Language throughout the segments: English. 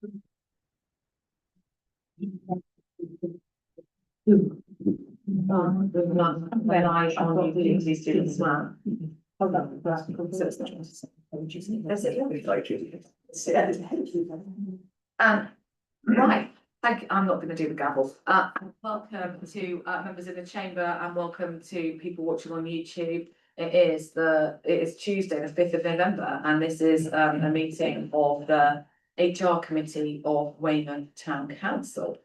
When I on utility students as well. Hold on, so it's not. That's it. Right. Thank you. I'm not going to do the gavel. Welcome to members of the chamber, and welcome to people watching on YouTube. It is Tuesday, the 5th of November, and this is a meeting of the HR committee of Weymouth Town Council.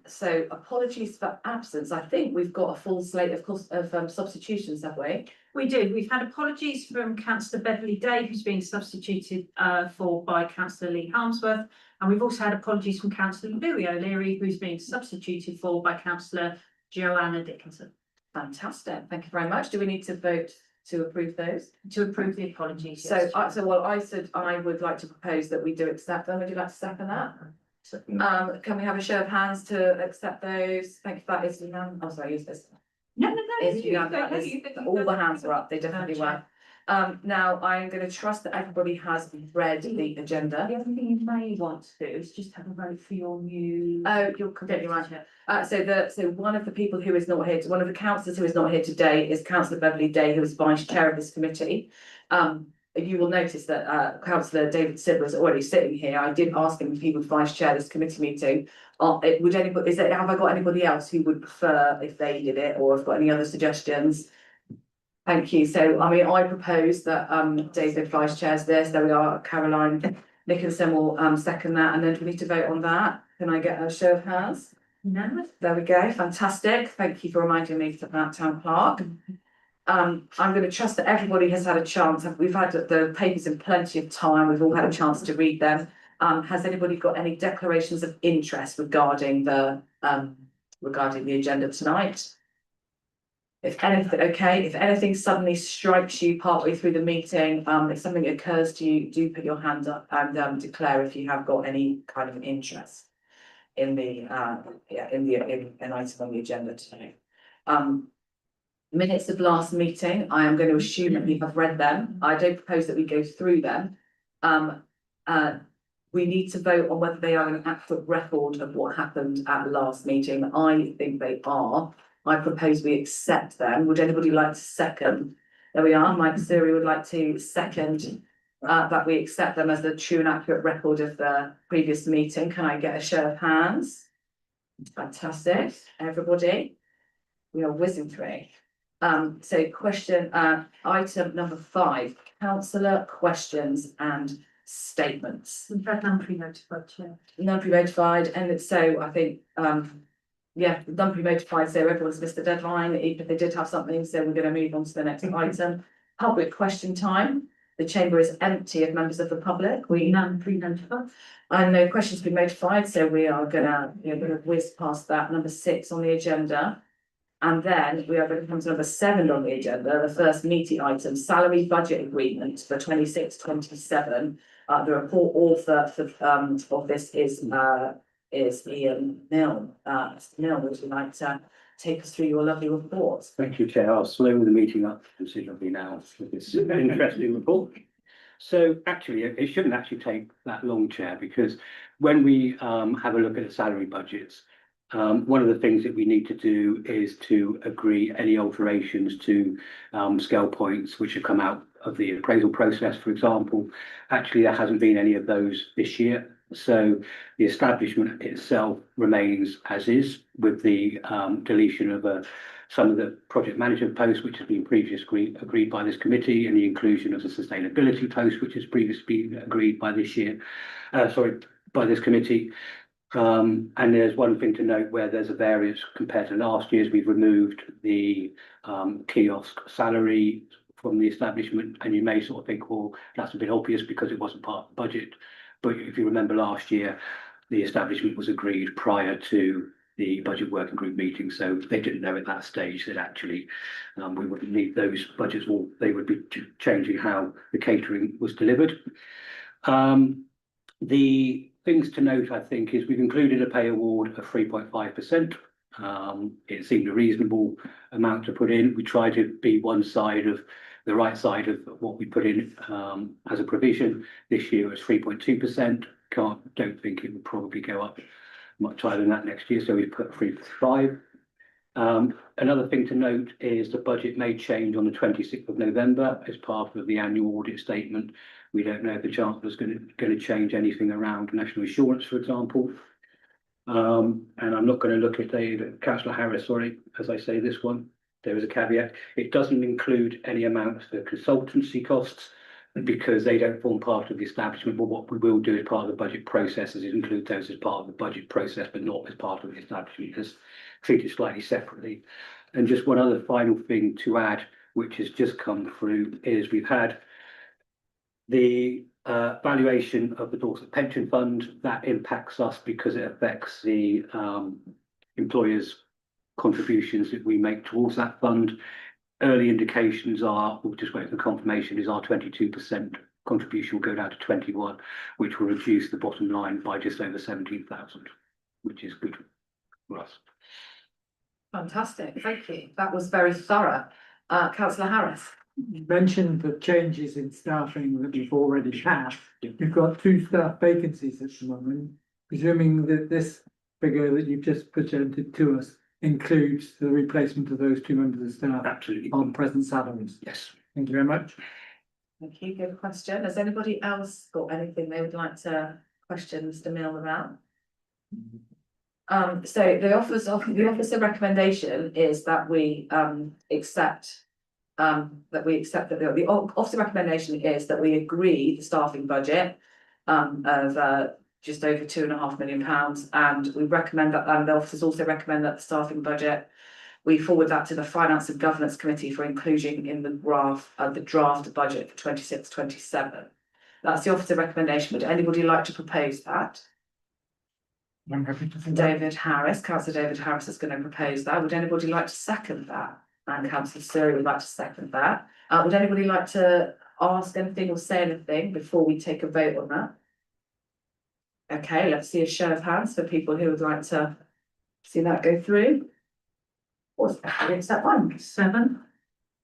So apologies for absence. I think we've got a full slate of substitutions, have we? We do. We've had apologies from Councillor Beverly Day, who's been substituted by Councillor Lee Harmsworth, and we've also had apologies from Councillor Louis O'Leary, who's being substituted by Councillor Joanna Dickinson. Fantastic. Thank you very much. Do we need to vote to approve those? To approve the apologies. So, yes. I said I would like to propose that we do accept them. Would you like to second that? Can we have a show of hands to accept those? Thank you. That is unanimous. Oh, sorry, use this. No. Is unanimous. All the hands are up. They definitely were. Now I'm going to trust that everybody has read the agenda. The other thing you may want to do is just have a vote for your new. Oh, you're completely right. So one of the people who is not here, one of the councillors who is not here today is Councillor Beverly Day, who is vice chair of this committee. You will notice that Councillor David Sidler is already sitting here. I did ask him if he would vice chair this committee meeting. Have I got anybody else who would prefer if they did it, or have got any other suggestions? Thank you. So I propose that David vice chairs this. There we are. Caroline Nicholson will second that, and then do we need to vote on that? Can I get a show of hands? No. There we go. Fantastic. Thank you for reminding me of that, Town Clerk. I'm going to trust that everybody has had a chance. We've had the papers in plenty of time. We've all had a chance to read them. Has anybody got any declarations of interest regarding the agenda tonight? If anything suddenly strikes you partway through the meeting, if something occurs to you, do put your hand up and declare if you have got any kind of interest in an item on the agenda today. Minutes of last meeting, I am going to assume that you have read them. I don't propose that we go through them. We need to vote on whether they are an accurate record of what happened at the last meeting. I think they are. I propose we accept them. Would anybody like to second? There we are. Mike Siri would like to second that we accept them as the true and accurate record of the previous meeting. Can I get a show of hands? Fantastic. Everybody. We are whizzing through. So question, item number 5, councillor questions and statements. We've had none pre-notified, Chair. None pre-notified, and so I think, none pre-notified, so everyone's missed the deadline, even if they did have something, so we're going to move on to the next item. Public question time. The chamber is empty of members of the public. None pre-notified. And no questions pre-notified, so we are gonna whiz past that. Number 6 on the agenda. And then we are going to come to number 7 on the agenda, the first meaty item, salary budget agreement for 26-27. The report author of this is Ian Milne. Mr. Milne, would you like to take us through your lovely report? Thank you, Chair. I'll slow the meeting up considerably now with this interesting report. So actually, it shouldn't actually take that long, Chair, because when we have a look at the salary budgets, one of the things that we need to do is to agree any alterations to scale points which have come out of the appraisal process, for example. Actually, there hasn't been any of those this year. So the establishment itself remains as is, with the deletion of some of the project management posts, which has been previously agreed by this committee, and the inclusion of the sustainability post, which has previously been agreed by this committee. And there's one thing to note where there's a variance compared to last year's. We've removed the kiosk salary from the establishment, and you may sort of think, well, that's a bit obvious because it wasn't part of the budget. But if you remember last year, the establishment was agreed prior to the budget working group meeting, so they didn't know at that stage that actually we wouldn't need those budgets, or they would be changing how the catering was delivered. The things to note, I think, is we've included a pay award of 3.5%. It seemed a reasonable amount to put in. We tried to be the right side of what we put in as a provision. This year was 3.2%. don't think it will probably go up much higher than that next year, so we put 3.5. Another thing to note is the budget may change on the 26th of November as part of the annual audit statement. We don't know if the Chancellor's going to change anything around national insurance, for example. And I'm not going to look at Councillor Harris, sorry, as I say this one. There is a caveat. It doesn't include any amount for consultancy costs because they don't form part of the establishment. But what we will do as part of the budget process is include those as part of the budget process, but not as part of the establishment, because treated slightly separately. And just one other final thing to add, which has just come through, is we've had the valuation of the Dorset Pension Fund. That impacts us because it affects the employers' contributions that we make towards that fund. Early indications are, we're just waiting for confirmation, is our 22% contribution will go down to 21, which will reduce the bottom line by just over 17,000, which is good for us. Fantastic, thank you. That was very thorough. Councillor Harris. You mentioned the changes in staffing that we've already had. You've got 2 staff vacancies at the moment, presuming that this figure that you've just presented to us includes the replacement of those 2 members of staff Absolutely. on present salaries. Yes. Thank you very much. Thank you, good question. Has anybody else got anything they would like to question Mr. Mill about? So the officer recommendation is that we accept that the officer recommendation is that we agree the staffing budget of just over £2.5 million, and we recommend that, and the officers also recommend that the staffing budget, we forward that to the Finance and Governance Committee for inclusion in the draft budget for 26-27. That's the officer recommendation. Would anybody like to propose that? I'm happy to think that. David Harris, Councillor David Harris is going to propose that. Would anybody like to second that? And Councillor Surrey would like to second that. Would anybody like to ask anything or say anything before we take a vote on that? Okay, let's see a show of hands for people who would like to see that go through. What's that one? 7.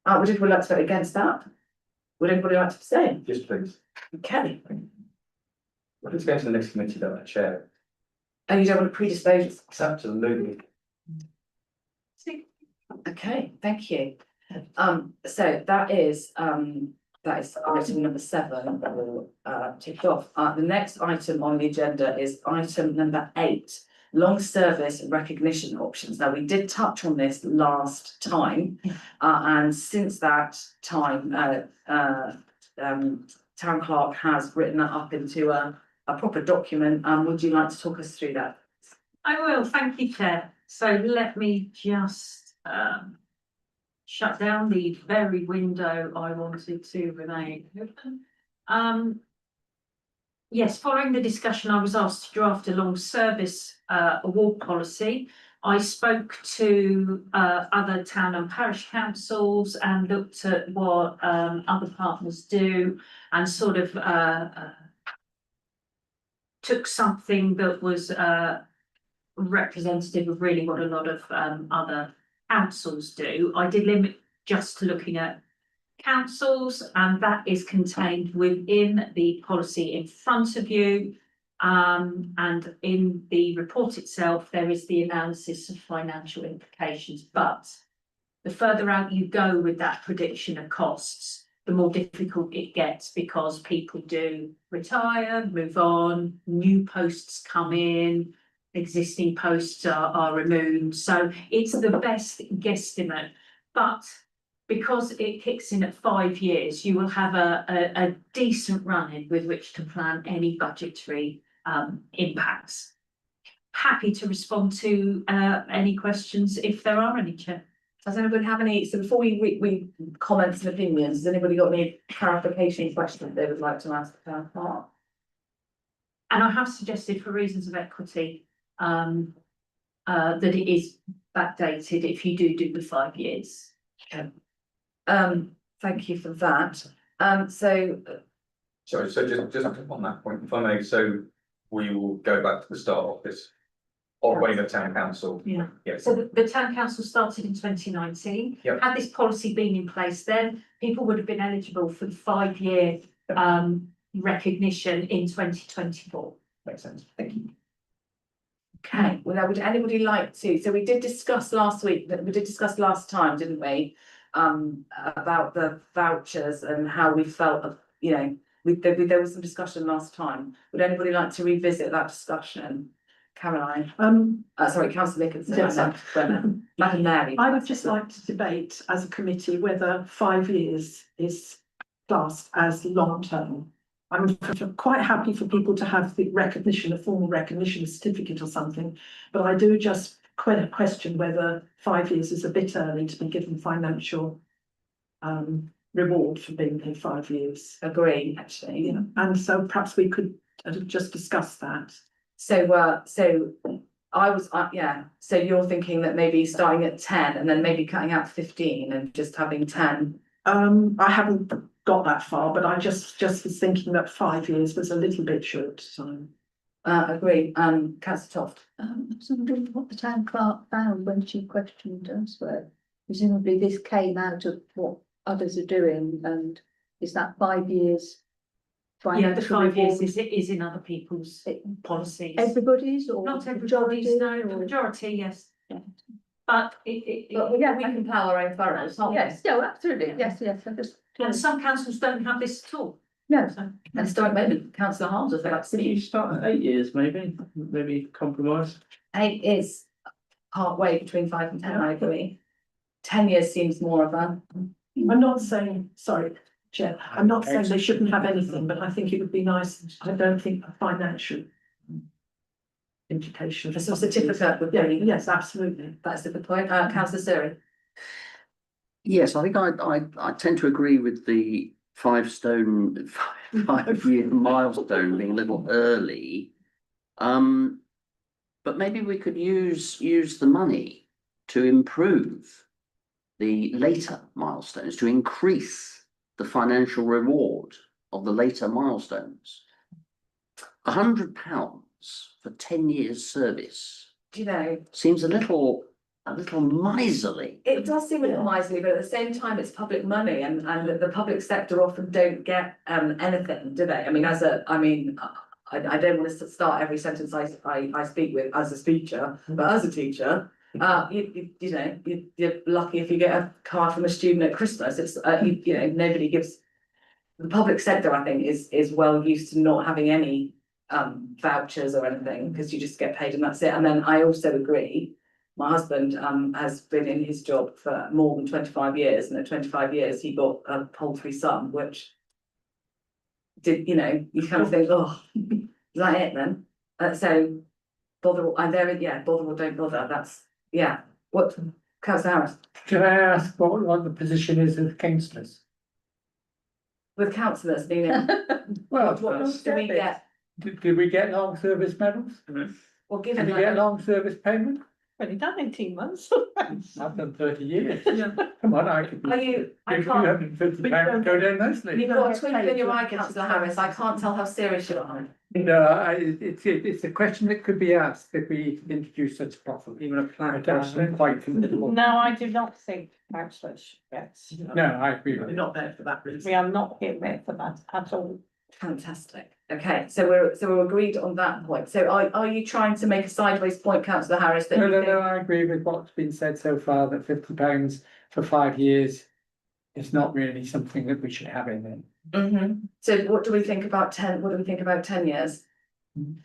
Would anybody like to vote against that? Would anybody like to abstain? Yes, please. Okay. If it's going to the next committee, though, Chair. And you don't want to predispose? Absolutely. Okay, thank you. So that is item number 7 ticked off. The next item on the agenda is item number 8, long service recognition options. Now, we did touch on this last time, and since that time, Town Clerk has written that up into a proper document. Would you like to talk us through that? I will, thank you, Chair. So let me just shut down the very window I wanted to remain open. Yes, following the discussion, I was asked to draft a long service award policy. I spoke to other town and parish councils and looked at what other partners do, and sort of took something that was representative of really what a lot of other councils do. I did limit just to looking at councils, and that is contained within the policy in front of you. And in the report itself, there is the analysis of financial implications. But the further out you go with that prediction of costs, the more difficult it gets, because people do retire, move on, new posts come in, existing posts are removed. So it's the best guesstimate. But because it kicks in at 5 years, you will have a decent run-in with which to plan any budgetary impacts. Happy to respond to any questions if there are any, Chair. Does anybody have any, so before we comments and opinions, has anybody got any clarification questions they would like to ask the Town Clerk? And I have suggested, for reasons of equity, that it is backdated if you do the 5 years. Okay. Thank you for that. So Sorry, so just on that point, if I may, so we will go back to the start of this, operating of town council. Yeah. Yes. So the town council started in 2019. Yep. Had this policy been in place then, people would have been eligible for the 5-year recognition in 2024. Makes sense. Thank you. Okay, well, now, would anybody like to, so we did discuss last week, that we did discuss last time, didn't we? About the vouchers and how we felt, you know, there was some discussion last time. Would anybody like to revisit that discussion? Caroline, sorry, councillor Nicholson, Yes. Madam Mary. I would just like to debate as a committee whether 5 years is classed as long term. I'm quite happy for people to have the recognition, a formal recognition certificate or something, but I do just question whether 5 years is a bit early to be given financial reward for being here 5 years. Agree, actually. Yeah, and so perhaps we could just discuss that. So I was, yeah, so you're thinking that maybe starting at 10 and then maybe cutting out 15 and just having 10? I haven't got that far, but I just was thinking that 5 years was a little bit short time. Agree, councillor Toft. I was wondering what the town clerk found when she questioned us, where presumably this came out of what others are doing, and is that 5 years? Yeah, the financial 5 years reward? is in other people's policies. Everybody's or? Not everybody's, no, the or- majority, yes. Yeah. But But we can plough our own furrows, can't we? Yes, no, absolutely, yes, I just. and some councils don't have this at all. No, So, And historic moment, councillor Harms, if that's Could you start at 8 years, maybe compromise? 8 is part way between 5 and 10, I agree. 10 years seems more of a, I'm not saying, sorry, Chair, I'm not saying they shouldn't have anything, but I think it would be nice, I don't think a financial implication. a certificate would Yeah, be, yes, absolutely. that's a good point, councillor Surrey. Yes, I think I tend to agree with the 5-year milestone being a little early. But maybe we could use the money to improve the later milestones, to increase the financial reward of the later milestones. £100 for 10 years service Do you know, seems a little miserly. it does seem a little miserly, but at the same time, it's public money and the public sector often don't get anything, do they? I mean, I don't want to start every sentence I speak with as a speaker, but as a teacher, you're lucky if you get a card from a student at Christmas. It's nobody gives. The public sector, I think, is well used to not having any vouchers or anything because you just get paid and that's it. And then I also agree. My husband has been in his job for more than 25 years, and at 25 years he got a poultry son, which did, you kind of think, oh, is that it then? So bother or don't bother. That's what Councillor Harris Can I ask what the position is of councillors? with councillors, meaning Well, what do we get? did we get long service medals? Well, Did given we get that, long service payment? Only done 18 months. I've done 30 years. Come on, I could. are you? I If can't. £250 go down nicely. You've got a twinkle in your eye, Councillor Harris. I can't tell how serious you are. No, it's a question that could be asked if we introduce such properly. Even a I plaque. don't quite comfortable. No, I do not think councillors, yes. No, I agree with We're you. not there for that reason. We are not here for that at all. Fantastic. Okay, so we're agreed on that point. So are you trying to make a sideways point, Councillor Harris? That No, you no, think- no, I agree with what's been said so far, that £50 for 5 years is not really something that we should have in there. So what do we think about 10? What do we think about 10 years? And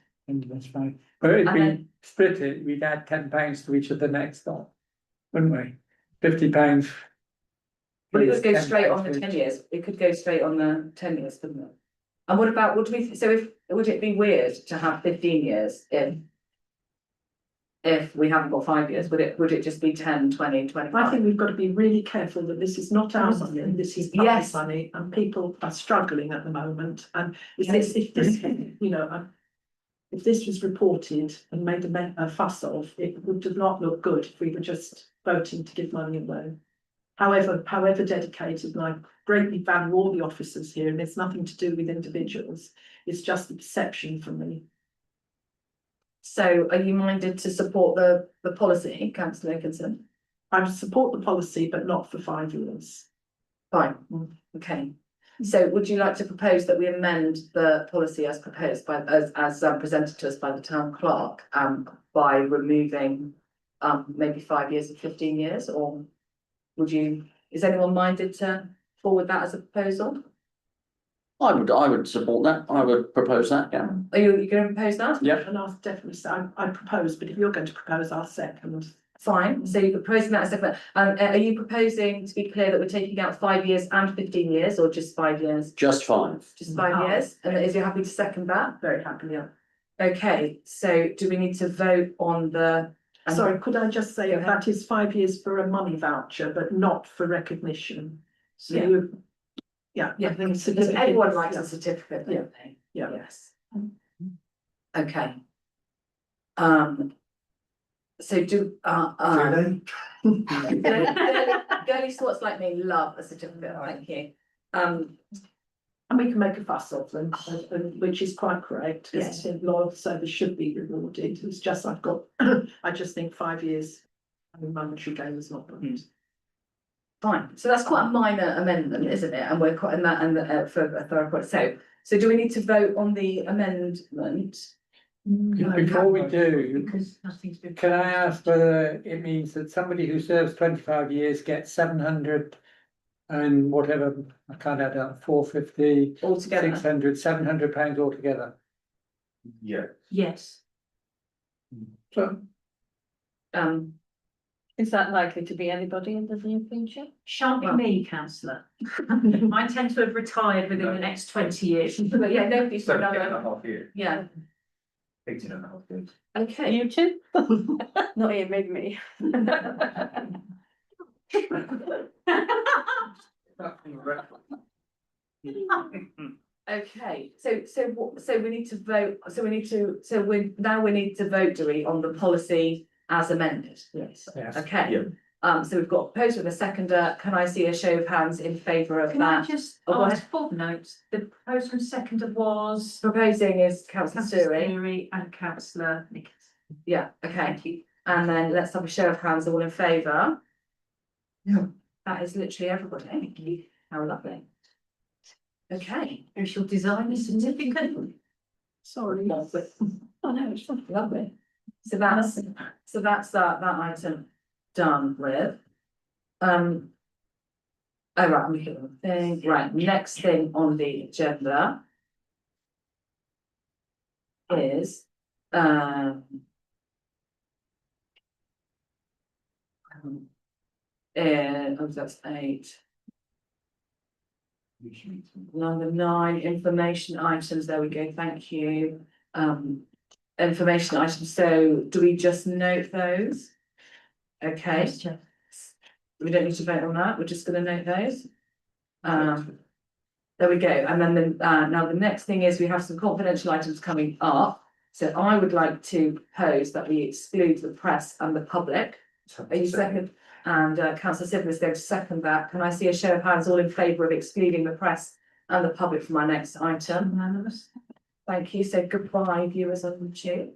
that's fine. But if And we then- split it, we'd add £10 to each of the next lot, wouldn't we? £50. Well, it could go is straight on the £10 10 each. years. It could go straight on the 10 years, couldn't it? And what about, would it be weird to have 15 years if we haven't got 5 years? Would it just be 10, 20, 25? I think we've got to be really careful that this is not our money, this is public Yes. money, and people are struggling at the moment. And if this, if this was reported and made a fuss of, it would not look good if we were just voting to give money away. However dedicated, and I greatly value all the officers here, and it's nothing to do with individuals. It's just the perception for me. So are you minded to support the policy, Councillor Nicholson? I support the policy, but not for 5 years. Fine, okay. So would you like to propose that we amend the policy as proposed by, as presented to us by the town clerk, by removing maybe 5 years and 15 years, or would you, is anyone minded to forward that as a proposal? I would support that. I would propose that, yeah. Are you going to propose that? Yeah. And I'll definitely say, I propose, but if you're going to propose, I'll second. Fine, so you're proposing that as a, are you proposing, to be clear, that we're taking out 5 years and 15 years, or just 5 years? Just 5. Just 5 years, and is you happy to second that? Very happy, yeah. Okay, so do we need to vote on the? Sorry, could I just say Go ahead. that is 5 years for a money voucher, but not for recognition. So Yeah. you, yeah, I Yeah, think because certificate- everyone likes yeah. a certificate, don't they? Yeah. Yes. Okay. So do, girly sorts like me love a certificate, thank you. And we can make a fuss of them, which is quite correct, because loyal service should be rewarded. It's just I've got, I just think 5 years, I mean, monetary gain is not good. Fine, so that's quite a minor amendment, isn't it? And we're quite in that, and for a thorough point, so do we need to vote on the amendment? Before we do, Because nothing's been. can I ask whether it means that somebody who serves 25 years gets 700 and whatever, I can't add up, 450, Altogether, 600, 700 pounds altogether? Yeah. Yes. So, Is that likely to be anybody in the near future? Shan't be Well- me, councillor. I tend to have retired within the next 20 years. but yeah, nobody's, 17.5 years, yeah, 18.5 years. okay. You too? Not here, maybe me. Okay, so we need to vote, so we need to vote, do we, on the policy as amended? Yes. yes. Okay. Yeah. So we've got a proposer and a seconder, can I see a show of hands in favour of Can I that? just Oh, go ask for notes? The proposer and seconder was Proposing is councillor councillor Suri, Steary and councillor Nichols. yeah, okay, Thank you. and then let's have a show of hands, all in favour? Yeah. That is literally everybody, thank you, how lovely. Okay. We shall design a certificate. Sorry. Lovely. Oh, no, it's fine. Lovely. So that's that item done with. Oh, right, I'm looking at the thing, right, next thing on the agenda. Is, oh, that's 8. Number 9, information items, there we go, thank you. Information items, so do we just note those? Okay, Yes, Chair. we don't need to vote on that, we're just gonna note those. There we go, and then now the next thing is we have some confidential items coming up. So I would like to propose that we exclude the press and the public. Are you second? And councillor Sibley is going to second that. Can I see a show of hands all in favour of excluding the press and the public from our next item? Unanimous. Thank you. So goodbye, viewers on YouTube.